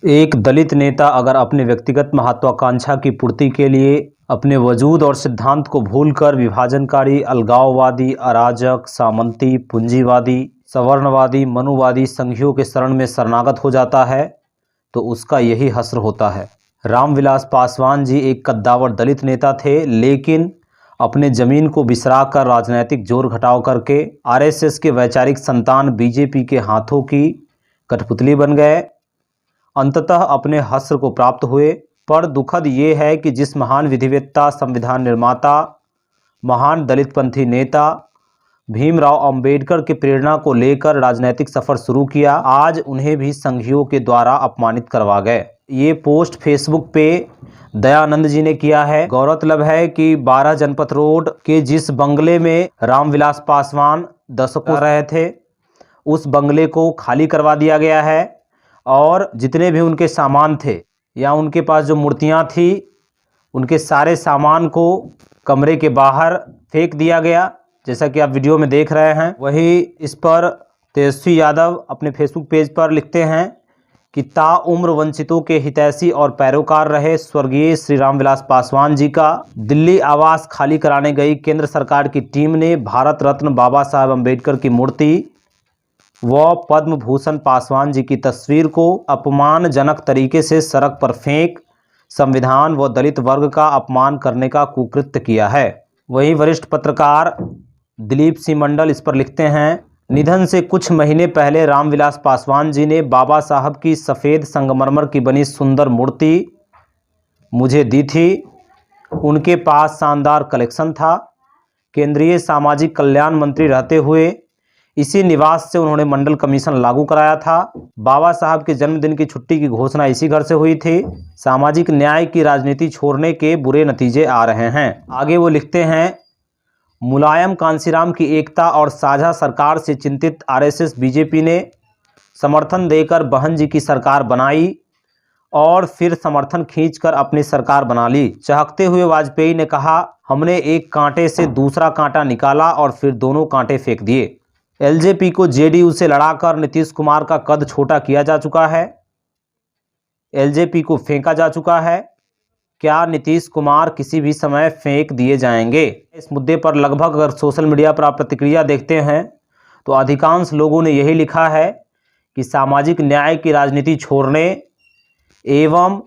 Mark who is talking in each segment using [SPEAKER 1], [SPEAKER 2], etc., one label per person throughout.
[SPEAKER 1] एक दलित नेता अगर अपने व्यक्तिगत महत्वाकांक्षा की पूर्ति के लिए अपने वजूद और सिद्धांत को भूलकर विभाजनकारी, अलगाववादी, अराजक, सामंती, पूंजीवादी, सवर्णवादी, मनुवादी संघियों के शरण में शरणागत हो जाता है तो उसका यही हश्र होता है। रामविलास पासवान जी एक कद्दावर दलित नेता थे, लेकिन अपने जमीन को बिसराकर राजनीतिक जोर घटाव करके आरएसएस के वैचारिक संतान बीजेपी के हाथों की कठपुतली बन गए। अंततः अपने हश्र को प्राप्त हुए। पर दुखद ये है कि जिस महान विधिवेत्ता, संविधान निर्माता, महान दलितपंथी नेता भीमराव अंबेडकर की प्रेरणा को लेकर राजनीतिक सफर शुरू किया, आज उन्हें भी संघियों के द्वारा अपमानित करवा गए। ये पोस्ट फेसबुक पे दयानंद जी ने किया है। गौरतलब है कि 12 जनपथ रोड के जिस बंगले में रामविलास पासवान दशकों रहे थे, उस बंगले को खाली करवा दिया गया है और जितने भी उनके सामान थे या उनके पास जो मूर्तियां थी, उनके सारे सामान को कमरे के बाहर फेंक दिया गया, जैसा कि आप वीडियो में देख रहे हैं। वही इस पर तेजस्वी यादव अपने फेसबुक पेज पर लिखते हैं कि ताउम्र वंचितों के हितैषी और पैरोकार रहे स्वर्गीय श्री रामविलास पासवान जी का दिल्ली आवास खाली कराने गई केंद्र सरकार की टीम ने भारत रत्न बाबा साहब अम्बेडकर की मूर्ति व पद्म भूषण पासवान जी की तस्वीर को अपमानजनक तरीके से सड़क पर फेंक संविधान व दलित वर्ग का अपमान करने का कुकृत्य किया है। वहीं वरिष्ठ पत्रकार दिलीप सिंह मंडल इस पर लिखते हैं, निधन से कुछ महीने पहले रामविलास पासवान जी ने बाबा साहब की सफ़ेद संगमरमर की बनी सुंदर मूर्ति मुझे दी थी। उनके पास शानदार कलेक्शन था। केंद्रीय सामाजिक कल्याण मंत्री रहते हुए इसी निवास से उन्होंने मंडल कमीशन लागू कराया था। बाबा साहब के जन्मदिन की छुट्टी की घोषणा इसी घर से हुई थी। सामाजिक न्याय की राजनीति छोड़ने के बुरे नतीजे आ रहे हैं। आगे वो लिखते हैं, मुलायम कांशीराम की एकता और साझा सरकार से चिंतित आरएसएस बीजेपी ने समर्थन देकर बहन जी की सरकार बनाई और फिर समर्थन खींचकर अपनी सरकार बना ली। चहकते हुए वाजपेयी ने कहा, हमने एक कांटे से दूसरा कांटा निकाला और फिर दोनों कांटे फेंक दिए। एलजेपी को जेडीयू से लड़ाकर नीतीश कुमार का कद छोटा किया जा चुका है। एलजेपी को फेंका जा चुका है। क्या नीतीश कुमार किसी भी समय फेंक दिए जाएंगे? इस मुद्दे पर लगभग अगर सोशल मीडिया पर आप प्रतिक्रिया देखते हैं तो अधिकांश लोगों ने यही लिखा है कि सामाजिक न्याय की राजनीति छोड़ने एवं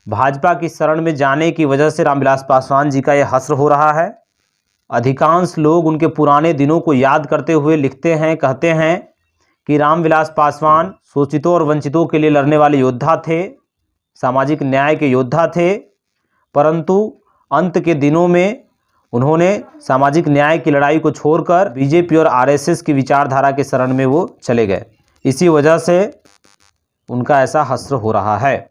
[SPEAKER 1] भाजपा की शरण में जाने की वजह से रामविलास पासवान जी का यह हश्र हो रहा है। अधिकांश लोग उनके पुराने दिनों को याद करते हुए लिखते हैं, कहते हैं कि रामविलास पासवान शोषितों और वंचितों के लिए लड़ने वाले योद्धा थे, सामाजिक न्याय के योद्धा थे, परंतु अंत के दिनों में उन्होंने सामाजिक न्याय की लड़ाई को छोड़कर बीजेपी और आरएसएस की विचारधारा के शरण में वो चले गए। इसी वजह से उनका ऐसा हश्र हो रहा है।